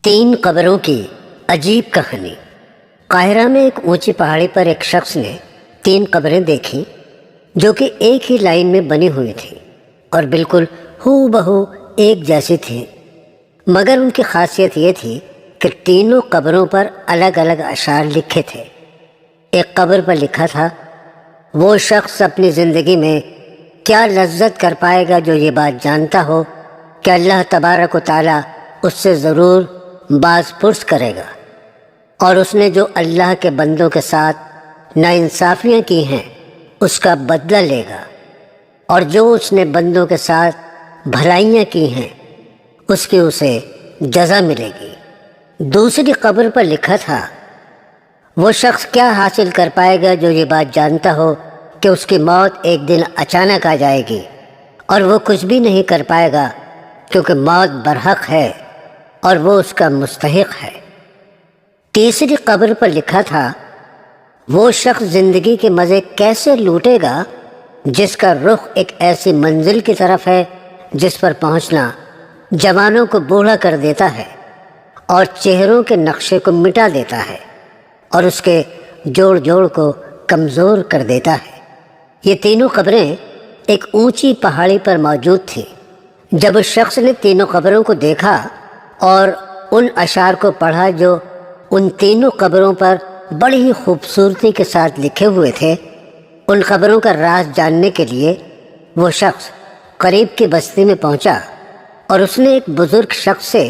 تین قبروں کی عجیب کہانی۔ قاہرہ میں ایک اونچی پہاڑی پر ایک شخص نے تین قبریں دیکھیں جو کہ ایک ہی لائن میں بنی ہوئی تھیں اور بالکل ہو بہو ایک جیسی تھیں، مگر ان کی خاصیت یہ تھی کہ تینوں قبروں پر الگ الگ اشعار لکھے تھے۔ ایک قبر پر لکھا تھا، وہ شخص اپنی زندگی میں کیا لذت کر پائے گا جو یہ بات جانتا ہو کہ اللہ تبارک و تعالیٰ اس سے ضرور باز پرس کرے گا، اور اس نے جو اللہ کے بندوں کے ساتھ ناانصافیاں کی ہیں اس کا بدلہ لے گا، اور جو اس نے بندوں کے ساتھ بھلائیاں کی ہیں اس کی اسے جزا ملے گی۔ دوسری قبر پر لکھا تھا، وہ شخص کیا حاصل کر پائے گا جو یہ بات جانتا ہو کہ اس کی موت ایک دن اچانک آ جائے گی اور وہ کچھ بھی نہیں کر پائے گا کیونکہ موت برحق ہے اور وہ اس کا مستحق ہے۔ تیسری قبر پر لکھا تھا، وہ شخص زندگی کے مزے کیسے لوٹے گا جس کا رخ ایک ایسی منزل کی طرف ہے جس پر پہنچنا جوانوں کو بوڑھا کر دیتا ہے اور چہروں کے نقشے کو مٹا دیتا ہے اور اس کے جوڑ جوڑ کو کمزور کر دیتا ہے۔ یہ تینوں قبریں ایک اونچی پہاڑی پر موجود تھیں۔ جب اس شخص نے تینوں قبروں کو دیکھا اور ان اشعار کو پڑھا جو ان تینوں قبروں پر بڑی ہی خوبصورتی کے ساتھ لکھے ہوئے تھے، ان قبروں کا راز جاننے کے لیے وہ شخص قریب کی بستی میں پہنچا اور اس نے ایک بزرگ شخص سے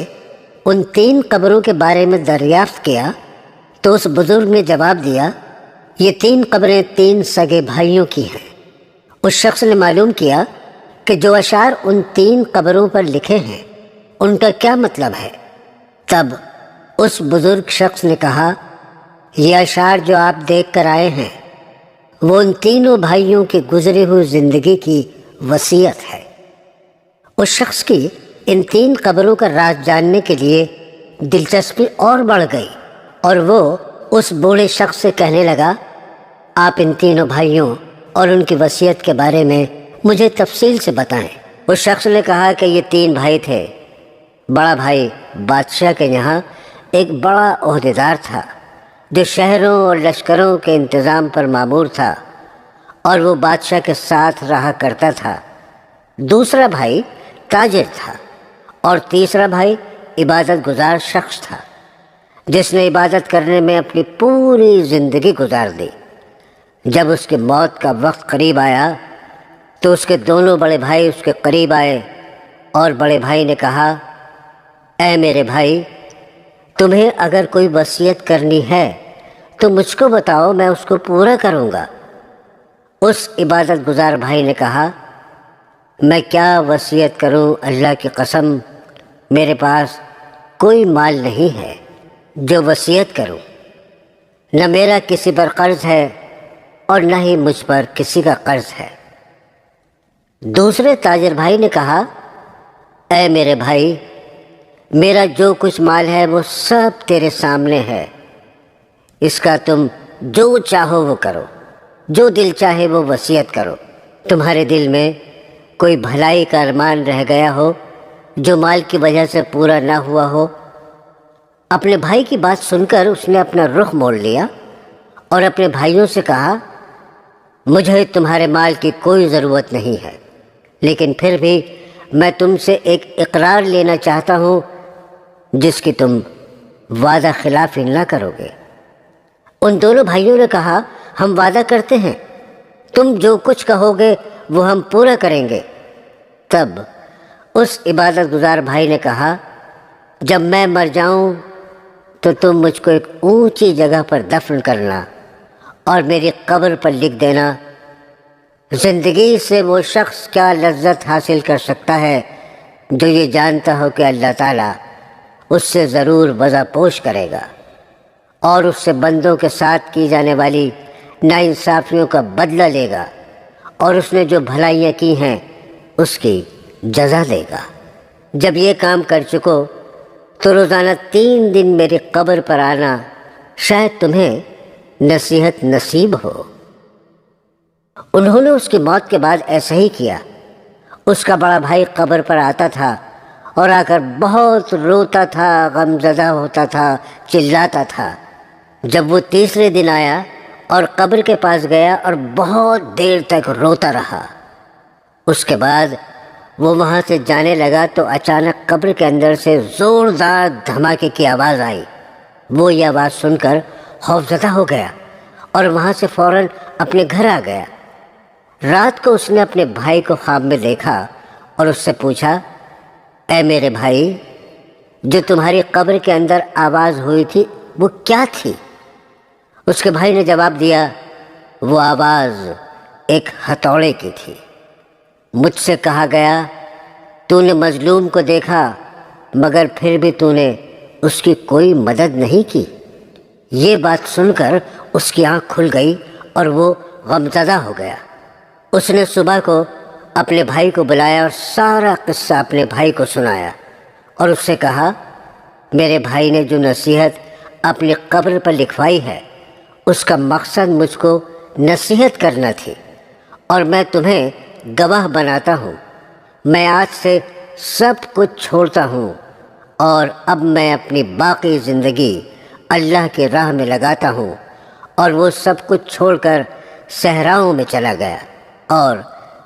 ان تین قبروں کے بارے میں دریافت کیا تو اس بزرگ نے جواب دیا، یہ تین قبریں تین سگے بھائیوں کی ہیں۔ اس شخص نے معلوم کیا کہ جو اشعار ان تین قبروں پر لکھے ہیں ان کا کیا مطلب ہے۔ تب اس بزرگ شخص نے کہا، یہ اشعار جو آپ دیکھ کر آئے ہیں وہ ان تینوں بھائیوں کی گزری ہوئی زندگی کی وصیت ہے۔ اس شخص کی ان تین قبروں کا راز جاننے کے لیے دلچسپی اور بڑھ گئی اور وہ اس بوڑھے شخص سے کہنے لگا، آپ ان تینوں بھائیوں اور ان کی وصیت کے بارے میں مجھے تفصیل سے بتائیں۔ اس شخص نے کہا کہ یہ تین بھائی تھے۔ بڑا بھائی بادشاہ کے یہاں ایک بڑا عہدیدار تھا جو شہروں اور لشکروں کے انتظام پر مامور تھا اور وہ بادشاہ کے ساتھ رہا کرتا تھا۔ دوسرا بھائی تاجر تھا اور تیسرا بھائی عبادت گزار شخص تھا جس نے عبادت کرنے میں اپنی پوری زندگی گزار دی۔ جب اس کی موت کا وقت قریب آیا تو اس کے دونوں بڑے بھائی اس کے قریب آئے اور بڑے بھائی نے کہا، اے میرے بھائی، تمہیں اگر کوئی وصیت کرنی ہے تو مجھ کو بتاؤ، میں اس کو پورا کروں گا۔ اس عبادت گزار بھائی نے کہا، میں کیا وصیت کروں، اللہ کی قسم میرے پاس کوئی مال نہیں ہے جو وصیت کروں، نہ میرا کسی پر قرض ہے اور نہ ہی مجھ پر کسی کا قرض ہے۔ دوسرے تاجر بھائی نے کہا، اے میرے بھائی، میرا جو کچھ مال ہے وہ سب تیرے سامنے ہے، اس کا تم جو چاہو وہ کرو، جو دل چاہے وہ وصیت کرو۔ تمہارے دل میں کوئی بھلائی کا ارمان رہ گیا ہو جو مال کی وجہ سے پورا نہ ہوا ہو۔ اپنے بھائی کی بات سن کر اس نے اپنا رخ موڑ لیا اور اپنے بھائیوں سے کہا، مجھے تمہارے مال کی کوئی ضرورت نہیں ہے، لیکن پھر بھی میں تم سے ایک اقرار لینا چاہتا ہوں جس کی تم وعدہ خلافی نہ کرو گے۔ ان دونوں بھائیوں نے کہا، ہم وعدہ کرتے ہیں، تم جو کچھ کہو گے وہ ہم پورا کریں گے۔ تب اس عبادت گزار بھائی نے کہا، جب میں مر جاؤں تو تم مجھ کو ایک اونچی جگہ پر دفن کرنا اور میری قبر پر لکھ دینا، زندگی سے وہ شخص کیا لذت حاصل کر سکتا ہے جو یہ جانتا ہو کہ اللہ تعالیٰ اس سے ضرور وضع پوش کرے گا اور اس سے بندوں کے ساتھ کی جانے والی ناانصافیوں کا بدلہ لے گا، اور اس نے جو بھلائیاں کی ہیں اس کی جزا دے گا۔ جب یہ کام کر چکو تو روزانہ 3 دن میری قبر پر آنا، شاید تمہیں نصیحت نصیب ہو۔ انہوں نے اس کی موت کے بعد ایسا ہی کیا۔ اس کا بڑا بھائی قبر پر آتا تھا اور آ کر بہت روتا تھا، غمزدہ ہوتا تھا، چلاتا تھا۔ جب وہ تیسرے دن آیا اور قبر کے پاس گیا اور بہت دیر تک روتا رہا، اس کے بعد وہ وہاں سے جانے لگا تو اچانک قبر کے اندر سے زوردار دھماکے کی آواز آئی۔ وہ یہ آواز سن کر خوفزدہ ہو گیا اور وہاں سے فوراً اپنے گھر آ گیا۔ رات کو اس نے اپنے بھائی کو خواب میں دیکھا اور اس سے پوچھا، اے میرے بھائی، جو تمہاری قبر کے اندر آواز ہوئی تھی وہ کیا تھی؟ اس کے بھائی نے جواب دیا، وہ آواز ایک ہتھوڑے کی تھی۔ مجھ سے کہا گیا، تو نے مظلوم کو دیکھا مگر پھر بھی تو نے اس کی کوئی مدد نہیں کی۔ یہ بات سن کر اس کی آنکھ کھل گئی اور وہ غمزدہ ہو گیا۔ اس نے صبح کو اپنے بھائی کو بلایا اور سارا قصہ اپنے بھائی کو سنایا اور اس سے کہا، میرے بھائی نے جو نصیحت اپنی قبر پر لکھوائی ہے اس کا مقصد مجھ کو نصیحت کرنا تھی، اور میں تمہیں گواہ بناتا ہوں۔ میں آج سے سب کچھ چھوڑتا ہوں اور اب میں اپنی باقی زندگی اللہ کی راہ میں لگاتا ہوں۔ اور وہ سب کچھ چھوڑ کر صحراؤں میں چلا گیا اور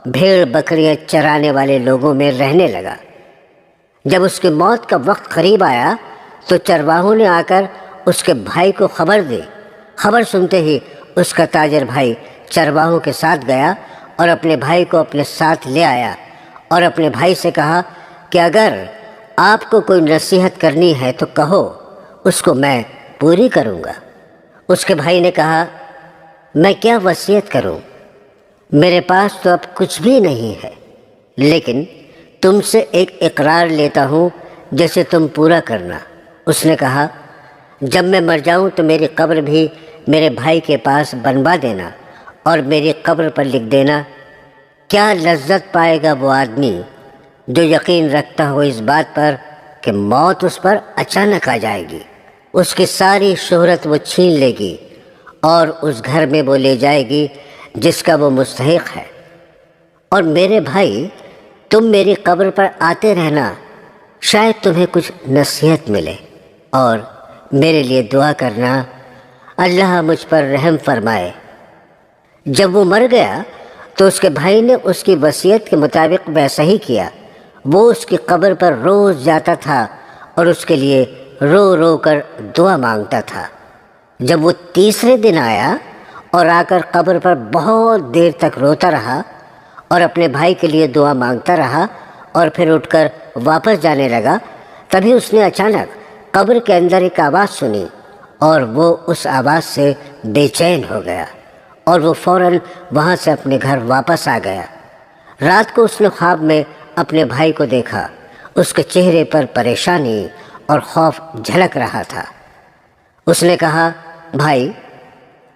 بھیڑ بکریاں چرانے والے لوگوں میں رہنے لگا۔ جب اس کی موت کا وقت قریب آیا تو چرواہوں نے آ کر اس کے بھائی کو خبر دی۔ خبر سنتے ہی اس کا تاجر بھائی چرواہوں کے ساتھ گیا اور اپنے بھائی کو اپنے ساتھ لے آیا اور اپنے بھائی سے کہا کہ اگر آپ کو کوئی نصیحت کرنی ہے تو کہو، اس کو میں پوری کروں گا۔ اس کے بھائی نے کہا، میں کیا وصیت کروں؟ میرے پاس تو اب کچھ بھی نہیں ہے، لیکن تم سے ایک اقرار لیتا ہوں جیسے تم پورا کرنا۔ اس نے کہا، جب میں مر جاؤں تو میری قبر بھی میرے بھائی کے پاس بنوا دینا اور میری قبر پر لکھ دینا، کیا لذت پائے گا وہ آدمی جو یقین رکھتا ہو اس بات پر کہ موت اس پر اچانک آ جائے گی۔ اس کی ساری شہرت وہ چھین لے گی اور اس گھر میں وہ لے جائے گی جس کا وہ مستحق ہے۔ اور میرے بھائی، تم میری قبر پر آتے رہنا، شاید تمہیں کچھ نصیحت ملے، اور میرے لیے دعا کرنا، اللہ مجھ پر رحم فرمائے۔ جب وہ مر گیا تو اس کے بھائی نے اس کی وصیت کے مطابق ویسا ہی کیا۔ وہ اس کی قبر پر روز جاتا تھا اور اس کے لیے رو رو کر دعا مانگتا تھا۔ جب وہ تیسرے دن آیا اور آ کر قبر پر بہت دیر تک روتا رہا اور اپنے بھائی کے لیے دعا مانگتا رہا اور پھر اٹھ کر واپس جانے لگا، تبھی اس نے اچانک قبر کے اندر ایک آواز سنی اور وہ اس آواز سے بے چین ہو گیا اور وہ فوراً وہاں سے اپنے گھر واپس آ گیا۔ رات کو اس نے خواب میں اپنے بھائی کو دیکھا۔ اس کے چہرے پر پریشانی اور خوف جھلک رہا تھا۔ اس نے کہا، بھائی،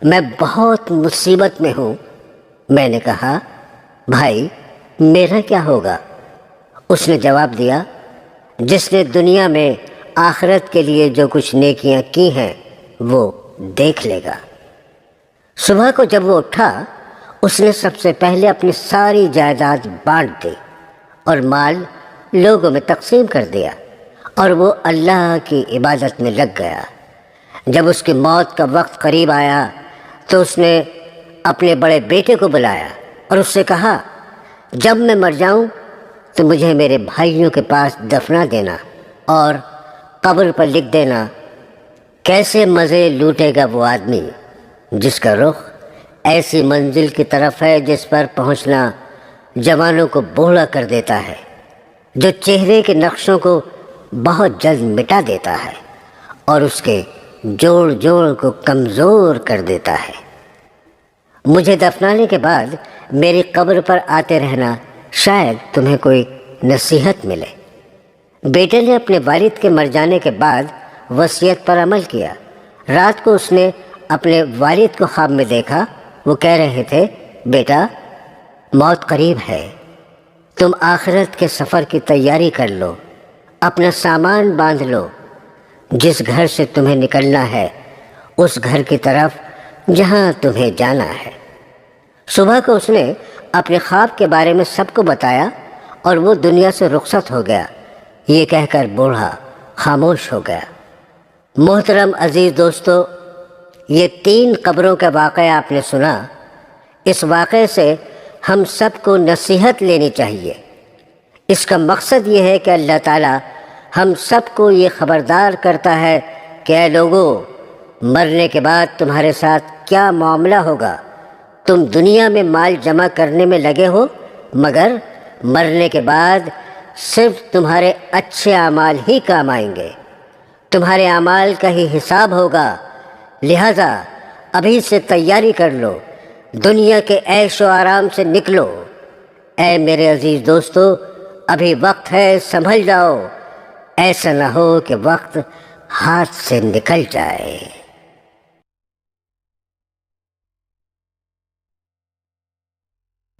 میں بہت مصیبت میں ہوں۔ میں نے کہا، بھائی، میرا کیا ہوگا؟ اس نے جواب دیا، جس نے دنیا میں آخرت کے لیے جو کچھ نیکیاں کی ہیں وہ دیکھ لے گا۔ صبح کو جب وہ اٹھا، اس نے سب سے پہلے اپنی ساری جائیداد بانٹ دی اور مال لوگوں میں تقسیم کر دیا، اور وہ اللہ کی عبادت میں لگ گیا۔ جب اس کی موت کا وقت قریب آیا تو اس نے اپنے بڑے بیٹے کو بلایا اور اس سے کہا، جب میں مر جاؤں تو مجھے میرے بھائیوں کے پاس دفنا دینا اور قبر پر لکھ دینا، کیسے مزے لوٹے گا وہ آدمی جس کا رخ ایسی منزل کی طرف ہے جس پر پہنچنا جوانوں کو بوڑھا کر دیتا ہے، جو چہرے کے نقشوں کو بہت جلد مٹا دیتا ہے اور اس کے جوڑ جوڑ کو کمزور کر دیتا ہے۔ مجھے دفنانے کے بعد میری قبر پر آتے رہنا، شاید تمہیں کوئی نصیحت ملے۔ بیٹے نے اپنے والد کے مر جانے کے بعد وصیت پر عمل کیا۔ رات کو اس نے اپنے والد کو خواب میں دیکھا۔ وہ کہہ رہے تھے، بیٹا، موت قریب ہے، تم آخرت کے سفر کی تیاری کر لو، اپنا سامان باندھ لو، جس گھر سے تمہیں نکلنا ہے اس گھر کی طرف جہاں تمہیں جانا ہے۔ صبح کو اس نے اپنے خواب کے بارے میں سب کو بتایا اور وہ دنیا سے رخصت ہو گیا۔ یہ کہہ کر بوڑھا خاموش ہو گیا۔ محترم عزیز دوستو، یہ 3 قبروں کا واقعہ آپ نے سنا۔ اس واقعے سے ہم سب کو نصیحت لینی چاہیے۔ اس کا مقصد یہ ہے کہ اللہ تعالی ہم سب کو یہ خبردار کرتا ہے کہ اے لوگو، مرنے کے بعد تمہارے ساتھ کیا معاملہ ہوگا۔ تم دنیا میں مال جمع کرنے میں لگے ہو، مگر مرنے کے بعد صرف تمہارے اچھے اعمال ہی کام آئیں گے۔ تمہارے اعمال کا ہی حساب ہوگا، لہذا ابھی سے تیاری کر لو، دنیا کے عیش و آرام سے نکلو۔ اے میرے عزیز دوستو، ابھی وقت ہے، سنبھل جاؤ، ایسا نہ ہو کہ وقت ہاتھ سے نکل جائے۔